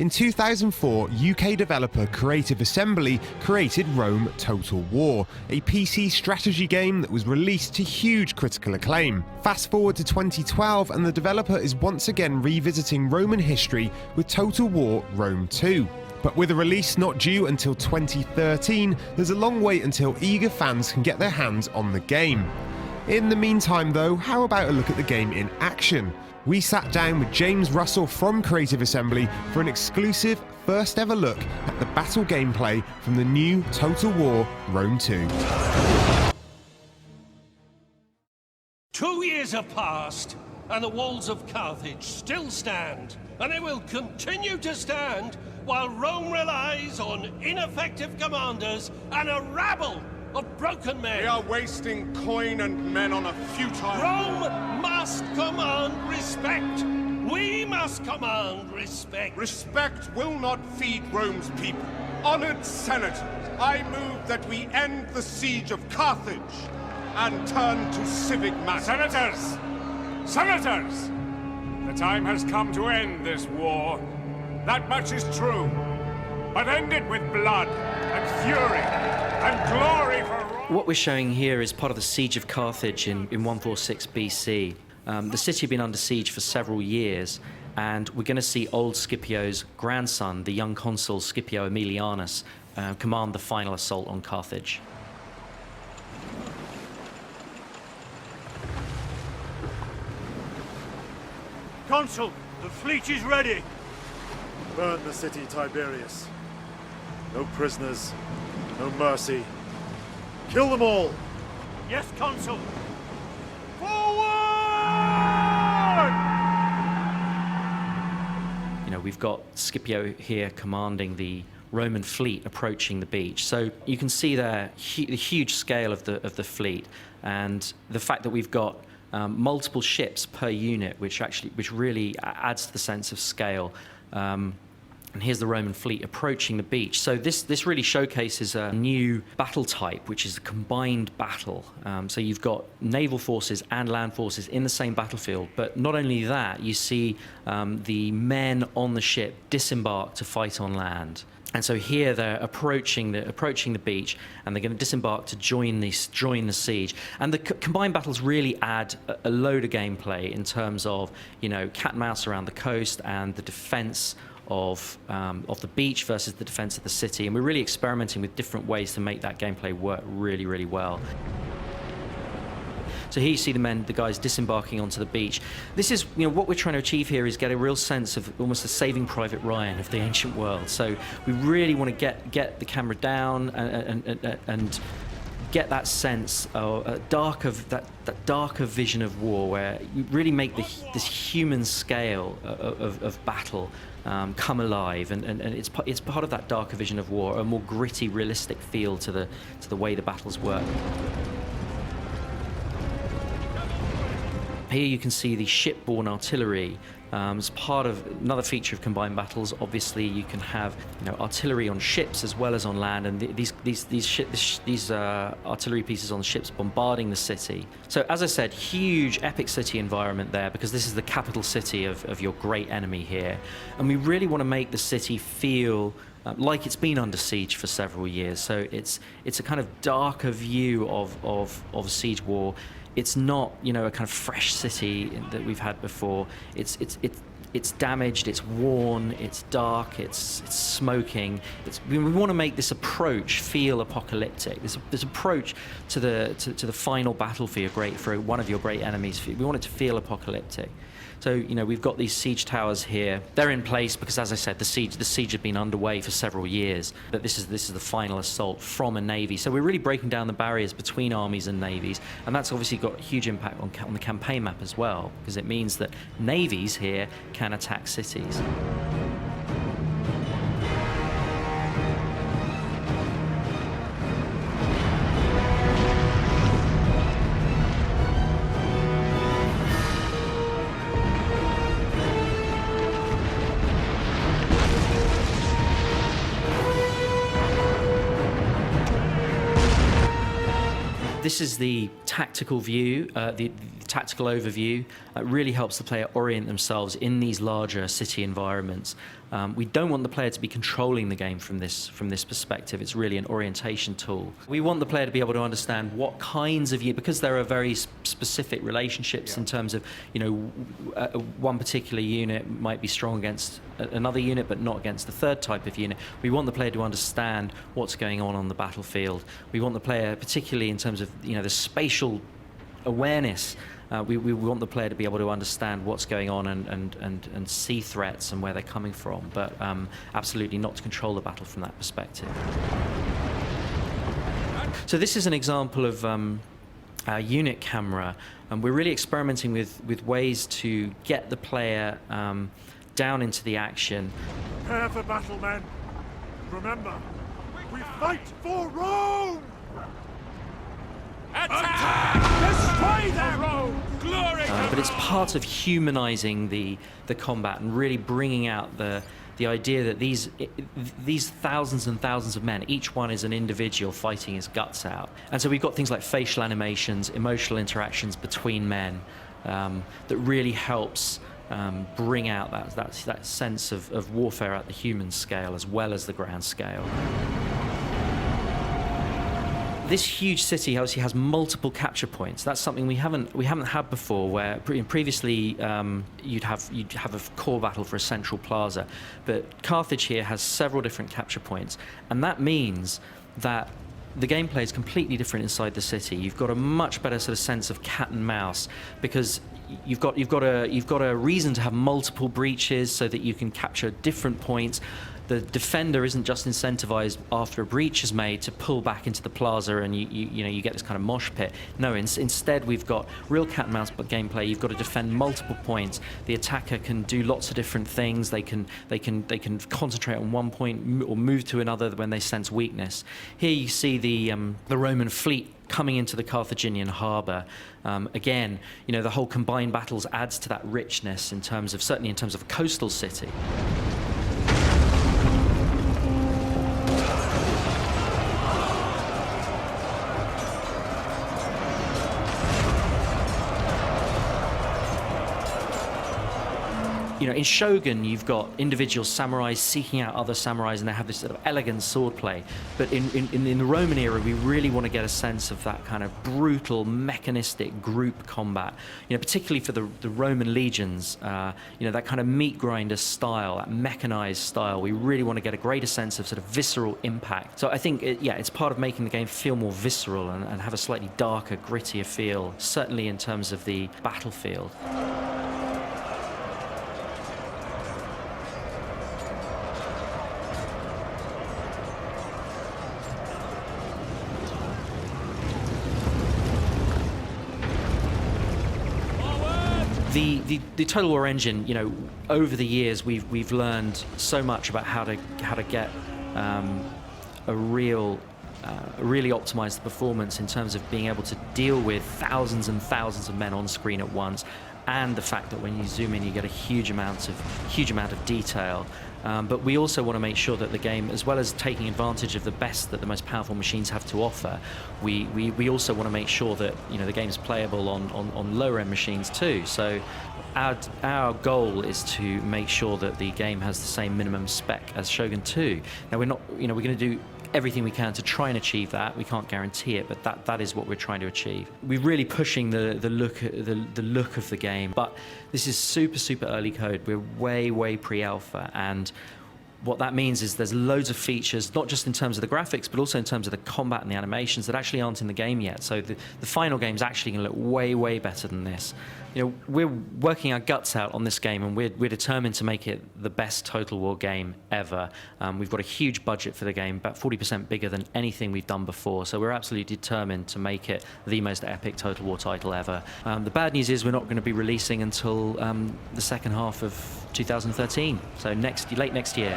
In 2004, UK developer Creative Assembly created Rome Total War, a PC strategy game that was released to huge critical acclaim. Fast forward to 2012 and the developer is once again revisiting Roman history with Total War Rome 2. But with a release not due until 2013, there's a long wait until eager fans can get their hands on the game. In the meantime though, how about a look at the game in action? We sat down with James Russell from Creative Assembly for an exclusive first ever look at the battle gameplay from the new Total War Rome 2. 2 years have passed, and the walls of Carthage still stand, and they will continue to stand while Rome relies on ineffective commanders and a rabble of broken men. We are wasting coin and men on a futile... Rome must command respect. We must command respect. Respect will not feed Rome's people. Honored senators, I move that we end the siege of Carthage and turn to civic matters. Senators! Senators! The time has come to end this war. That much is true. But end it with blood and fury and glory for Rome. What we're showing here is part of the siege of Carthage in 146 BC. The city had been under siege for several years, and we're going to see old Scipio's grandson, the young consul Scipio Aemilianus, command the final assault on Carthage. Consul, the fleet is ready. Burn the city, Tiberius. No prisoners, no mercy. Kill them all! Yes, Consul. Forward! You know, we've got Scipio here commanding the Roman fleet approaching the beach. So you can see there the huge scale of the fleet, and the fact that we've got multiple ships per unit, which really adds to the sense of scale. And here's the Roman fleet approaching the beach. So this really showcases a new battle type, which is a combined battle. So you've got naval forces and land forces in the same battlefield. But not only that, you see the men on the ship disembark to fight on land. And so here they're approaching the beach, and they're going to disembark to join the siege. And the combined battles really add a load of gameplay in terms of, you know, cat and mouse around the coast and the defense of the beach versus the defense of the city. And we're really experimenting with different ways to make that gameplay work really, really well. So here you see the guys disembarking onto the beach. This is, you know, what we're trying to achieve here is get a real sense of almost a Saving Private Ryan of the ancient world. So we really want to get the camera down and get that sense of that darker vision of war, where you really make this human scale of battle come alive, and it's part of that darker vision of war, a more gritty, realistic feel to the way the battles work. Here you can see the shipborne artillery as part of another feature of combined battles. Obviously, you can have, you know, artillery on ships as well as on land, and these artillery pieces on ships bombarding the city. So, as I said, huge epic city environment there, because this is the capital city of your great enemy here, and we really want to make the city feel like it's been under siege for several years. So it's a kind of darker view of siege war. It's not, you know, a kind of fresh city that we've had before. It's damaged, it's worn, it's dark, it's smoking. We want to make this approach feel apocalyptic. This approach to the final battlefield for one of your great enemies. We want it to feel apocalyptic. So, you know, we've got these siege towers here. They're in place because, as I said, the siege had been underway for several years. But this is the final assault from a navy. So we're really breaking down the barriers between armies and navies, and that's obviously got a huge impact on the campaign map as well, because it means that navies here can attack cities. This is the tactical view, the tactical overview. It really helps the player orient themselves in these larger city environments. We don't want the player to be controlling the game from this perspective. It's really an orientation tool. We want the player to be able to understand what kinds of because there are very specific relationships in terms of, one particular unit might be strong against another unit, but not against the third type of unit. We want the player to understand what's going on the battlefield. We want the player, particularly in terms of the spatial awareness. We want the player to be able to understand what's going on and see threats and where they're coming from, but absolutely not to control the battle from that perspective. So this is an example of our unit camera, and we're really experimenting with ways to get the player down into the action. Prepare for battle, men. Remember, we fight for Rome! Destroy them! Glory! But it's part of humanizing the combat and really bringing out the idea that these thousands and thousands of men, each one is an individual fighting his guts out. And so we've got things like facial animations, emotional interactions between men that really helps bring out that sense of warfare at the human scale as well as the ground scale. This huge city obviously has multiple capture points. That's something we haven't had before. Where previously you'd have a core battle for a central plaza, but Carthage here has several different capture points, and that means that the gameplay is completely different inside the city. You've got a much better sort of sense of cat and mouse because you've got a reason to have multiple breaches so that you can capture different points. The defender isn't just incentivized after a breach is made to pull back into the plaza and you get this kind of mosh pit. No, instead we've got real cat and mouse gameplay. You've got to defend multiple points. The attacker can do lots of different things. They can concentrate on one point or move to another when they sense weakness. Here you see the Roman fleet coming into the Carthaginian harbour. Again, the whole combined battles adds to that richness certainly in terms of a coastal city. In Shogun, you've got individual samurais seeking out other samurais, and they have this sort of elegant swordplay. But in the Roman era, we really want to get a sense of that kind of brutal, mechanistic group combat. Particularly for the Roman legions, that kind of meat grinder style, that mechanized style. We really want to get a greater sense of sort of visceral impact. So I think, it's part of making the game feel more visceral and have a slightly darker, grittier feel, certainly in terms of the battlefield. The Total War engine, over the years we've learned so much about how to get really optimize the performance in terms of being able to deal with thousands and thousands of men on screen at once, and the fact that when you zoom in you get a huge amount of detail. But we also want to make sure that the game, as well as taking advantage of the best that the most powerful machines have to offer, we also want to make sure that the game is playable on lower end machines too. So our goal is to make sure that the game has the same minimum spec as Shogun 2. Now we're going to do everything we can to try and achieve that. We can't guarantee it, but that is what we're trying to achieve. We're really pushing the look of the game, but this is super early code. We're way pre-alpha, and what that means is there's loads of features, not just in terms of the graphics, but also in terms of the combat and the animations that actually aren't in the game yet. So the final game is actually going to look way better than this. We're working our guts out on this game, and we're determined to make it the best Total War game ever. We've got a huge budget for the game, about 40% bigger than anything we've done before. So we're absolutely determined to make it the most epic Total War title ever. The bad news is we're not going to be releasing until the second half of 2013, so late next year.